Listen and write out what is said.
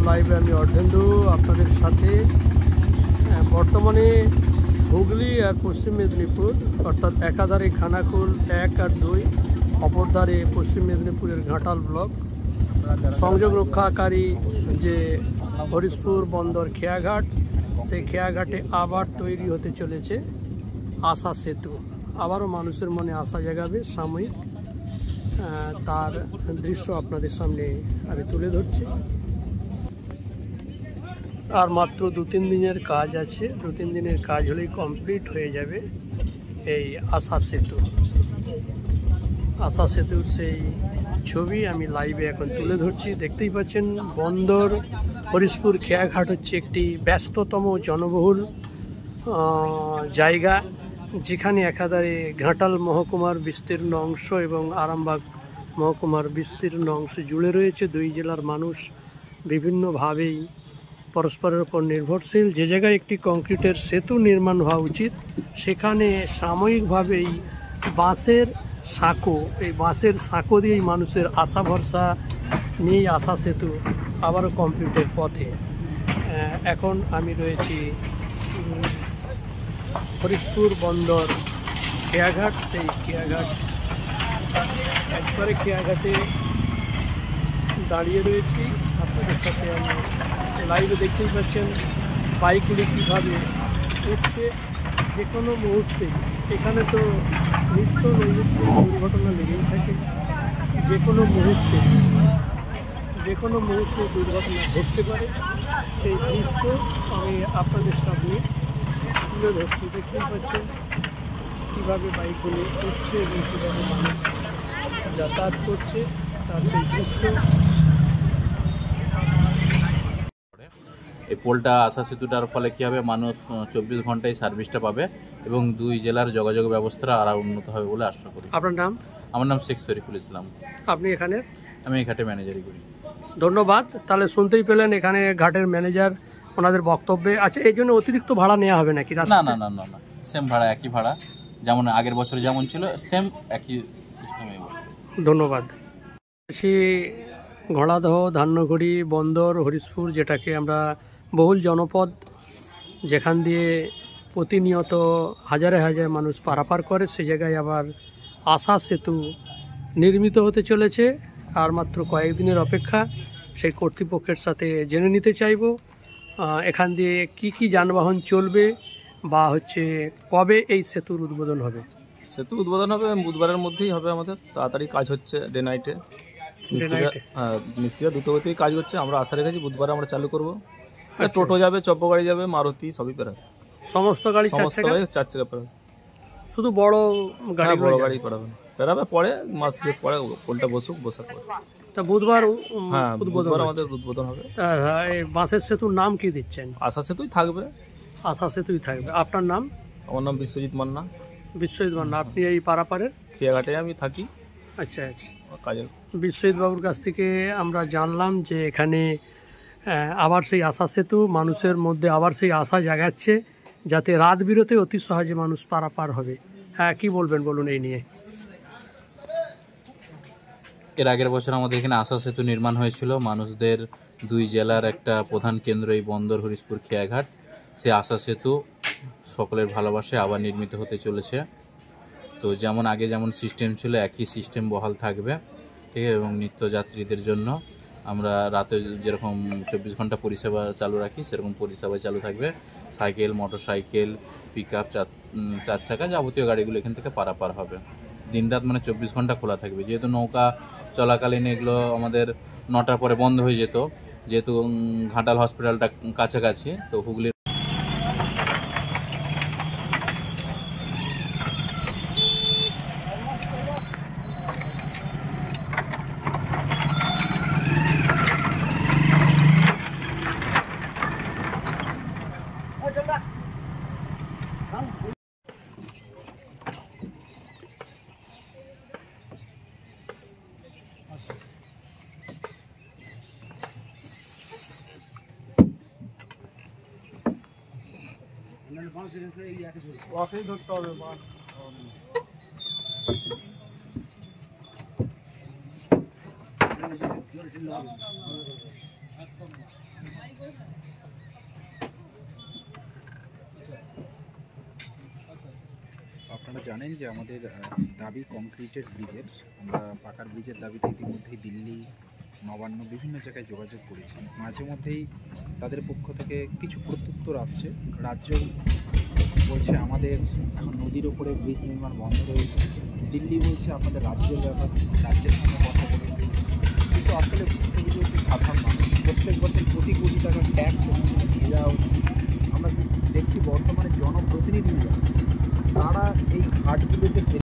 লাইভে আমি অর্ধেন্দু আপনাদের সাথে। বর্তমানে হুগলি আর পশ্চিম মেদিনীপুর অর্থাৎ একাধারে খানাকুল 1 আর 2, অপর ধারে পশ্চিম মেদিনীপুরের ঘাটাল ব্লক সংযোগ রক্ষাকারী যে হরিশপুর বন্দর খেয়াঘাট, সেই খেয়াঘাটে আবার তৈরি হতে চলেছে আশা সেতু। আবারও মানুষের মনে আশা জাগাবে সাময়িক, তার দৃশ্য আপনাদের সামনে আমি তুলে ধরছি। আর মাত্র 2-3 দিনের কাজ আছে, 2-3 দিনের কাজ হলেই কমপ্লিট হয়ে যাবে এই আশা সেতু। আশা সেতুর সেই ছবি আমি লাইভে এখন তুলে ধরছি। দেখতেই পাচ্ছেন বন্দর হরিশপুর খেয়াঘাট হচ্ছে একটি ব্যস্ততম জনবহুল জায়গা, যেখানে একাধারে ঘাটাল মহকুমার বিস্তীর্ণ অংশ এবং আরামবাগ মহকুমার বিস্তীর্ণ অংশ জুড়ে রয়েছে। 2 জেলার মানুষ বিভিন্নভাবেই পরস্পরের উপর নির্ভরশীল। যে জায়গায় একটি কংক্রিটের সেতু নির্মাণ হওয়া উচিত, সেখানে সাময়িকভাবেই বাঁশের সাঁকো, এই বাঁশের সাঁকো দিয়েই মানুষের আশা ভরসা নিয়েই আশা সেতু আবারও কমপ্লিটের পথে। এখন আমি রয়েছি হরিশপুর বন্দর খেয়াঘাট, সেই খেয়াঘাট একবারে খেয়াঘাটে দাঁড়িয়ে রয়েছি আপনাদের সাথে। আমি লাইভে দেখতেই পাচ্ছেন বাইকগুলি কীভাবে উঠছে। যে কোনো মুহূর্তে এখানে তো নিত্য নৈমিত্তিক দুর্ঘটনা লেগেই থাকে, যে কোনো মুহূর্তে দুর্ঘটনা ঘটতে পারে। সেই দৃশ্য আমি আপনাদের সামনে তুলে ধরছি। দেখতেই পাচ্ছেন কীভাবে বাইকগুলি উঠছে এবং কীভাবে মানুষ যাতায়াত করছে, তার সেই দৃশ্য। এই পোলটা আশা সেতুটার ফলে কী হবে, মানুষ 24 ঘন্টায় সার্ভিসটা পাবে এবং 2 জেলার যোগাযোগ ব্যবস্থাটা আরও উন্নত হবে বলে আশা করি। আপনার নাম? আমার নাম শেখ শরীফুল ইসলাম। আপনি এখানে? আমি এই ঘাটে ম্যানেজারই করি। ধন্যবাদ। তাহলে শুনতেই পেলেন এখানে ঘাটের ম্যানেজার ওনাদের বক্তব্যে। আচ্ছা, এই জন্য অতিরিক্ত ভাড়া নেওয়া হবে নাকি? না না না না না, সেম ভাড়া, একই ভাড়া, যেমন আগের বছর যেমন ছিল সেম একই সিস্টেমে। ধন্যবাদ। ঘোড়াদহ, ধান্যঘড়ি বন্দর হরিশপুর, যেটাকে আমরা বহুল জনপদ, যেখান দিয়ে প্রতিনিয়ত হাজারে হাজার মানুষ পারাপার করে, সে জায়গায় আবার আশা সেতু নির্মিত হতে চলেছে। আর মাত্র কয়েকদিনের অপেক্ষা। সেই কর্তৃপক্ষের সাথে জেনে নিতে চাইব এখান দিয়ে কি কি যানবাহন চলবে বা কবে এই সেতুর উদ্বোধন হবে। সেতু উদ্বোধন হবে বুধবারের মধ্যেই হবে। আমাদের তাড়াতাড়ি কাজ হচ্ছে, ডে নাইটে। মিস্ত্রিরা দ্রুতগতিতে কাজ হচ্ছে। আমরা আশা রেখেছি বুধবার আমরা চালু করবো। টোটো যাবে, চপ্প গাড়ি যাবে, মারুতি, সবই পেরাবে। সমস্ত গাড়ি 4 চাকা পেরাবে। শুধু বড় গাড়ি? বড় গাড়ি পেরাবে পরে, মাস দুয়েক পরে পোলটা বসার পরে। তা বুধবার বুধবার আমাদের উদ্বোধন হবে। এই বাঁশের সেতুর নাম কি দিচ্ছেন? আশা সেতুই থাকবে। আশা সেতুই থাকবে। আপনার নাম? আমার নাম বিশ্বজিৎ মান্না। বিশ্বজিৎ মান্না। আপনি এই পারাপারের? খেয়াঘাটে আমি থাকি। আচ্ছা আচ্ছা। কাজের বিশ্বজিৎ বাবুর কাছ থেকে আমরা জানলাম যে এখানে আবার সেই আশা সেতু মানুষের মধ্যে আবার সেই আশা জাগাচ্ছে, যাতে রাত বিরতে অতি সহজে মানুষ পারাপার হবে। হ্যাঁ, কি বলবেন বলুন এই নিয়ে? এর আগের বছর আমাদের এখানে আশা সেতু নির্মাণ হয়েছিল। মানুষদের 2 জেলার একটা প্রধান কেন্দ্র এই বন্দর হরিশপুর খেয়াঘাট। সেই আশা সেতু সকলের ভালোবাসায় আবার নির্মিত হতে চলেছে। তো যেমন আগে যেমন সিস্টেম ছিল, একই সিস্টেম বহাল থাকবে, ঠিক আছে। এবং নিত্যযাত্রীদের জন্য আমরা রাতে যেরকম 24 ঘন্টা পরিষেবা চালু রাখি, সেরকম পরিষেবা চালু থাকবে। সাইকেল, মোটরসাইকেল, পিক আপ, 4 চাকা যাবতীয় গাড়িগুলো এখান থেকে পারাপার হবে। দিনরাত 24 ঘন্টা খোলা থাকবে। যেহেতু নৌকা চলাকালীন এগুলো আমাদের 9টার পরে বন্ধ হয়ে যেত, যেহেতু ঘাটাল হসপিটালটা কাছাকাছি, তো হুগলির ওয়াকেই ধরতে হবে মাছ। আপনারা জানেন যে আমাদের দাবি কংক্রিটের ব্রিজের, আমরা পাকার ব্রিজের দাবিতে ইতিমধ্যেই দিল্লি, নবান্ন বিভিন্ন জায়গায় যোগাযোগ করেছি। মাঝে মধ্যেই তাদের পক্ষ থেকে কিছু প্রত্যুত্তর আসছে। রাজ্য বলছে আমাদের এখন নদীর ওপরে ব্রিজ নির্মাণ বন্ধ রয়েছে, দিল্লি বলছে আপনাদের রাজ্যের ব্যাপার, রাজ্যের সঙ্গে কথা বলে। কিন্তু আসলে ভুক্তভোগী হচ্ছে সাধারণ মানুষ। প্রত্যেক বছর কোটি কোটি টাকার ট্যাক্স দিয়ে দেওয়া হচ্ছে। আমরা দেখছি বর্তমানে জনপ্রতিনিধিরা তারা এই ঘাটগুলোতে